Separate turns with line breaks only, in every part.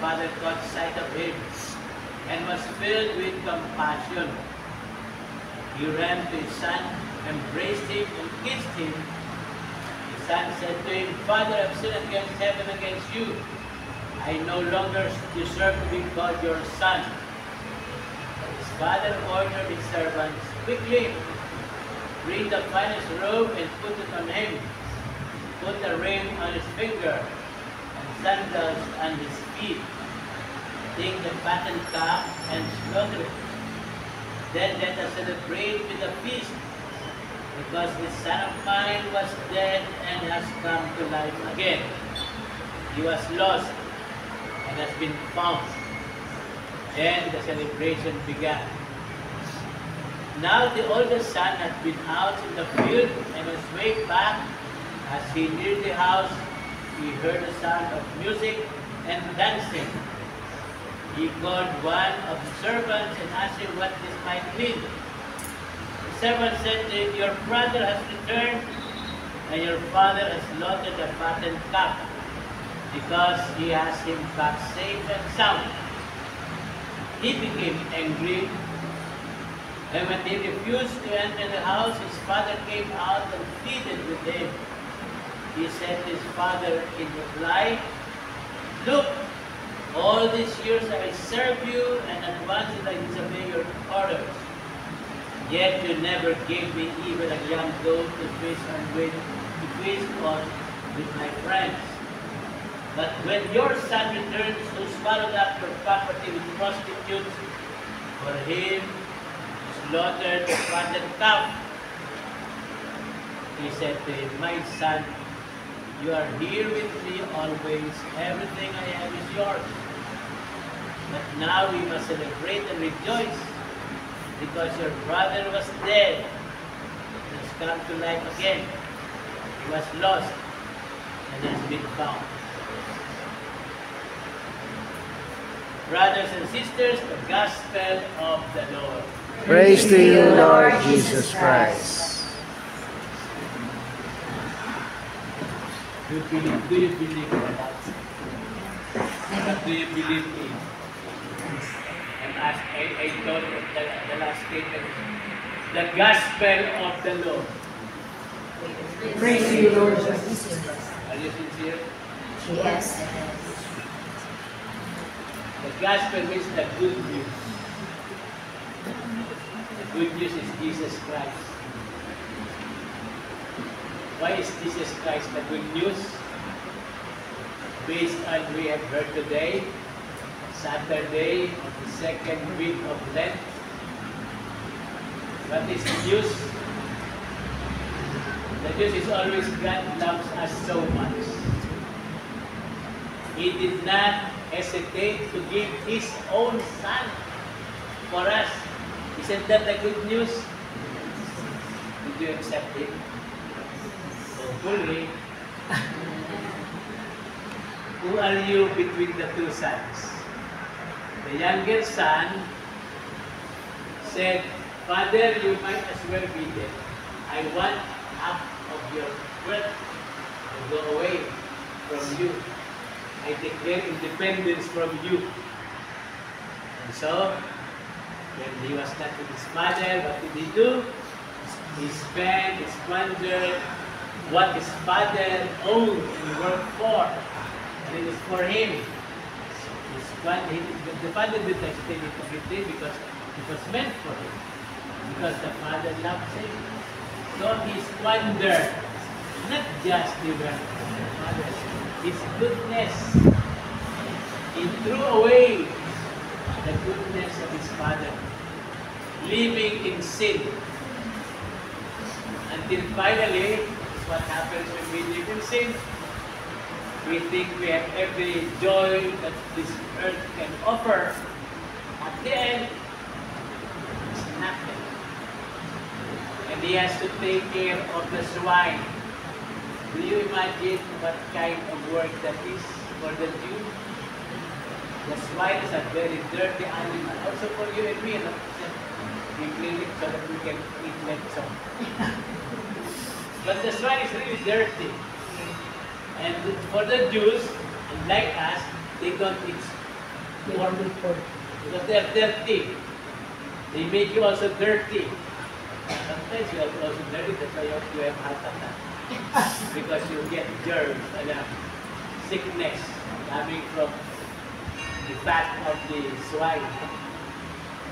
father caught sight of him and was filled with compassion. He ran to his son, embraced him, and kissed him. His son said to him, Father, I have sinned against heaven and against you. I no longer deserve to be called your son. But his father ordered his servants, quickly, bring the finest robe and put it on him. Put a ring on his finger and sandals on his feet. Take the fattened calf and slaughter it. Then let us celebrate with a feast, because this son of mine was dead and has come to life again. He was lost and has been found. Then the celebration began. Now the oldest son had been out in the field, and on his way back, as he neared the house, he heard the sound of music and dancing. He called one of the servants and asked him what this might mean. The servant said to him, Your brother has returned, and your father has slaughtered the fattened calf, because he has him back safe and sound. He became angry, and when he refused to enter the house, his father came out and pleaded with him. He said to his father in reply, Look, all these years I serve you, and at once did I disobey your orders. Yet you never gave me even a young goat to feast on with my friends. But when your son returns, who swallowed up your property with prostitutes, for him slaughtered the fattened calf. He said to him, My son, you are here with me always. Everything I have is yours. But now we must celebrate and rejoice, because your brother was dead and has come to life again. He was lost and has been found. Brothers and sisters, the Gospel of the Lord.
Praise to you, Lord Jesus Christ.
Do you believe in that? What do you believe in? And as I told the last statement, the Gospel of the Lord.
Praise to you, Lord Jesus Christ.
Are you sincere?
Yes.
The Gospel means the good news. The good news is Jesus Christ. Why is Jesus Christ the good news? Based on we have heard today, Saturday of the second week of Lent. What is the news? The news is always God loves us so much. He did not hesitate to give His own Son for us. Isn't that the good news? Did you accept it? Hopefully. Who are you between the two sons? The younger son said, Father, you might as well be dead. I want half of your wealth to go away from you. I declare independence from you. And so, when he was not with his father, what did he do? He spent, he squandered what his father owned and worked for. And it is for him. The father did not stay with everything because it was meant for him. Because the father loved him. So he squandered not just the wealth of the father, his goodness. He threw away the goodness of his father, living in sin. Until finally, what happens when we live in sin? We think we have every joy that this earth can offer. At the end, it's nothing. And he has to take care of the swine. Do you imagine what kind of work that is for the Jew? The swine is a very dirty animal. Also for you and me, we clean it so that we can eat like some. But the swine is really dirty. And for the Jews, and like us, they don't eat Because they're dirty. They make you also dirty. Sometimes you are also dirty, that's why you have heart attack. Because you get germs and sickness coming from the fat of the swine.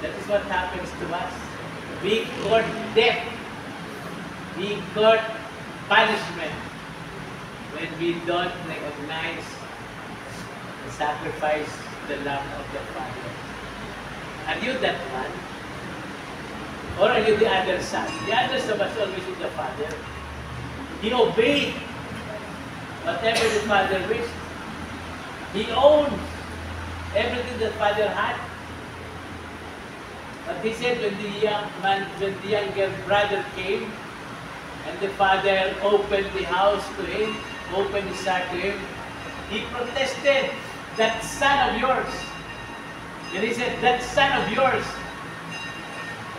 That is what happens to us. We got death. We got punishment when we don't recognize and sacrifice the love of the Father. Are you that one? Or are you the other son? The other son was always with the Father. He obeyed whatever the Father wished. He owned everything the Father had. But he said when the younger brother came, and the Father opened the house to him, opened his heart to him, he protested, that son of yours. And he said, that son of yours,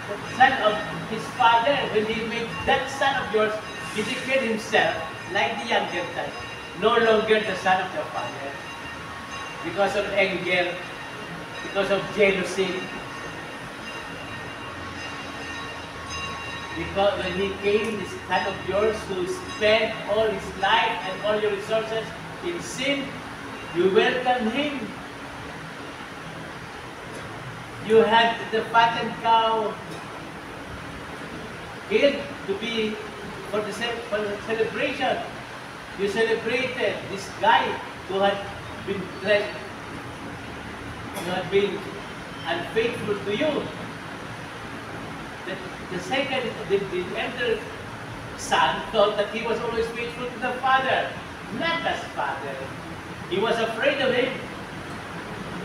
the son of his father, when he made that son of yours, he declared himself like the younger son, no longer the son of the Father. Because of anger, because of jealousy. Because when he came, this son of yours who spent all his life and all your resources in sin, you welcomed him. You had the fattened cow killed to be for the celebration. You celebrated this guy who had been unfaithful to you. The second, the elder son thought that he was always faithful to the father, not as father. He was afraid of him.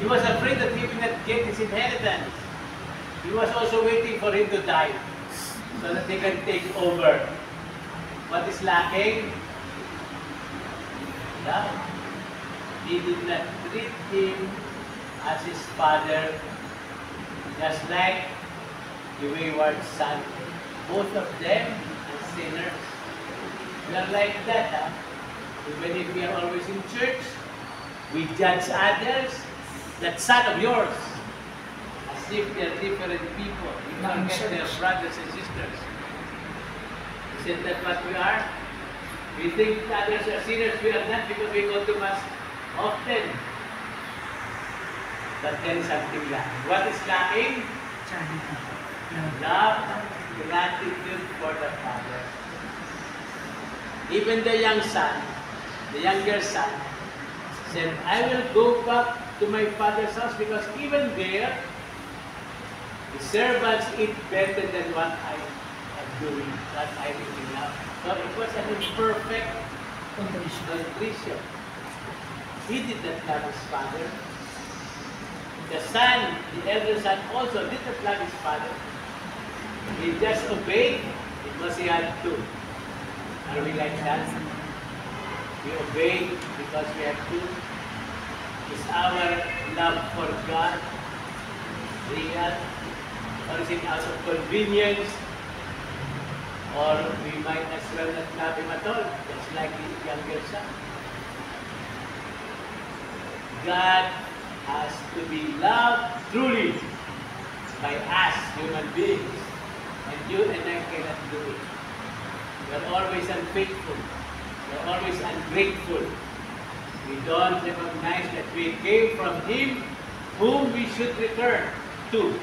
He was afraid that he would not get his inheritance. He was also waiting for him to die so that they can take over. What is lacking? Love. He did not treat him as his father, just like the wayward son. Both of them are sinners. We are like that, huh? Even if we are always in church, we judge others, that son of yours, as if they are different people. You forget their brothers and sisters. Isn't that what we are? We think others are sinners. We are not because we go to Mass often. But then something lacking. What is lacking? Love, gratitude for the Father. Even the young son, the younger son, said, I will go back to my father's house because even there, the servants eat better than what I am doing, what I am eating now. So it was an imperfect contrition. He did not love his father. The son, the elder son, also did not love his father. He just obeyed because he had to. Are we like that? We obey because we have to. Is our love for God real? Or is it out of convenience? Or we might as well not love him at all, just like the younger son. God has to be loved truly by us, human beings. And you and I cannot do it. We are always unfaithful. We are always ungrateful. We don't recognize that we came from Him whom we should return to.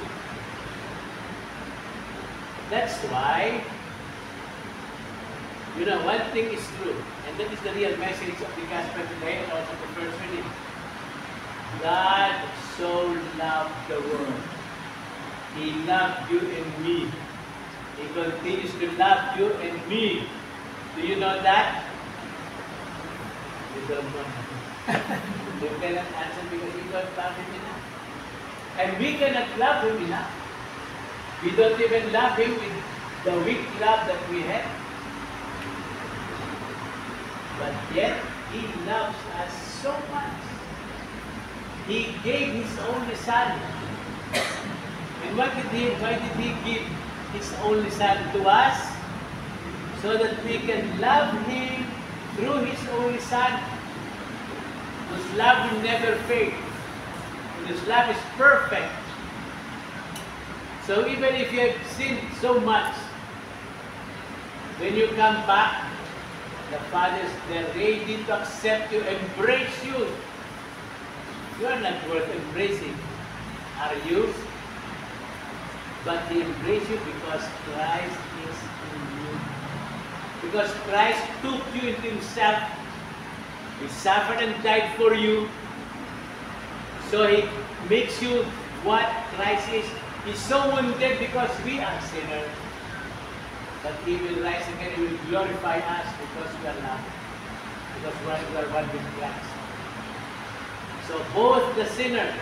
That's why, one thing is true, and that is the real message of the gospel today and also the first reading. God so loved the world. He loved you and me. He continues to love you and me. Do you know that? You don't know. You cannot answer because you don't love Him enough. And we cannot love Him enough. We don't even love Him with the weak love that we have. But yet, He loves us so much. He gave His only Son. And why did He give His only Son to us? So that we can love Him through His only Son, whose love will never fade. His love is perfect. So even if you have sinned so much, when you come back, the Father is there ready to accept you, embrace you. You are not worth embracing, are you? But He embraced you because Christ is in you. Because Christ took you into Himself. He suffered and died for you. So He makes you what Christ is. He's so wounded because we are sinners. But He will rise again. He will glorify us because we are loved. Because we are one with Christ. So both the sinner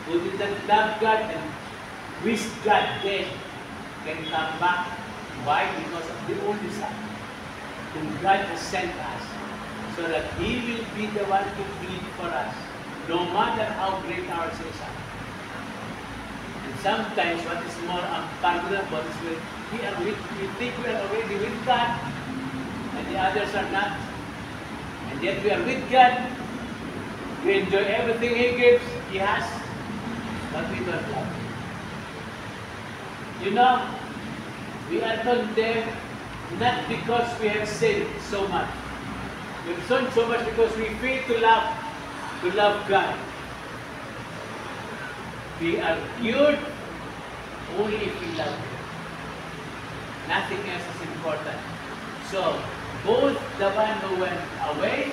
who did not love God and wish God dead can come back. Why? Because of the only Son whom God has sent us, so that He will be the one to plead for us, no matter how great our sins are. And sometimes what is more unpardonable is when we think we are already with God, and the others are not. And yet we are with God. We enjoy everything He gives, He has, but we don't love Him. You know, we are condemned not because we have sinned so much. We have sinned so much because we fail to love God. We are cured only if we love Him. Nothing else is important. So, both the one who went away,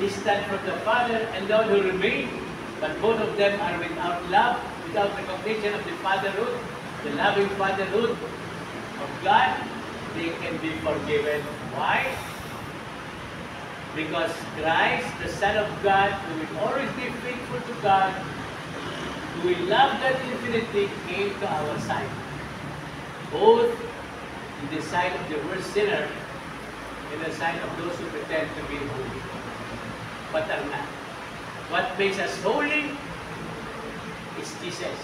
distant from the Father, and the one who remained, but both of them are without love, without recognition of the fatherhood, the loving fatherhood of God. They can be forgiven. Why? Because Christ, the Son of God, who will always be faithful to God, who will love God infinitely, came to our side. Both in the side of the worst sinner and the side of those who pretend to be holy, but are not. What makes us holy is Jesus.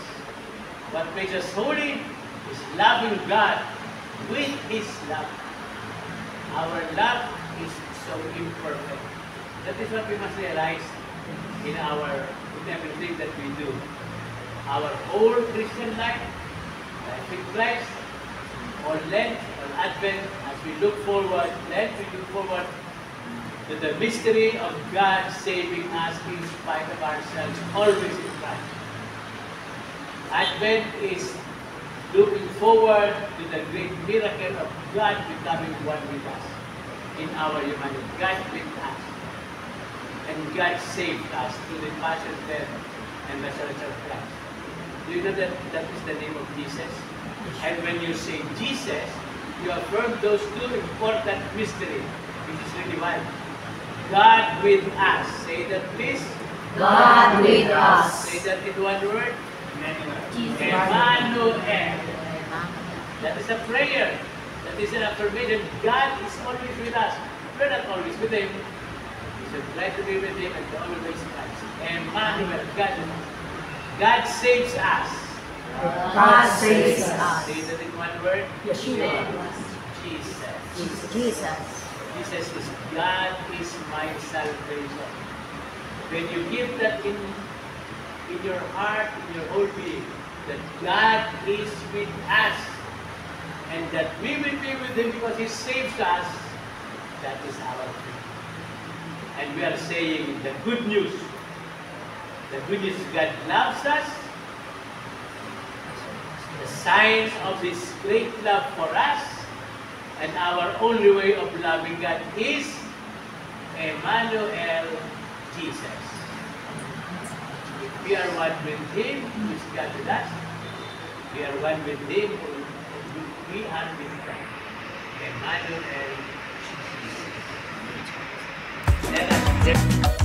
What makes us holy is loving God with His love. Our love is so imperfect. That is what we must realize in everything that we do. Our whole Christian life with Christ, or Lent, or Advent, as we look forward, Lent, we look forward to the mystery of God saving us in spite of ourselves, always in Christ. Advent is looking forward to the great miracle of God becoming one with us in our humanity. God with us. And God saved us through the passion, death, and resurrection of Christ. Do you know that that is the name of Jesus? And when you say Jesus, you affirm those two important mysteries, which is really wild. God with us. Say that please.
God with us.
Say that in one word.
Jesus.
Emmanuel. That is a prayer. That is an affirmation. God is always with us. We're not always with Him. We should try to be with Him and to always Christ. Emmanuel. God with us. God saves us.
God saves us.
Say that in one word.
Yeshua.
Jesus.
Jesus.
Jesus is God is my salvation. When you give that in your heart, in your whole being, that God is with us, and that we will be with Him because He saves us, that is our faith. And we are saying the good news. The good news is God loves us. The sign of His great love for us, and our only way of loving God is Emmanuel, Jesus. If we are one with Him, who is God with us, we are one with Him, we are with God. Emmanuel, Jesus. Let us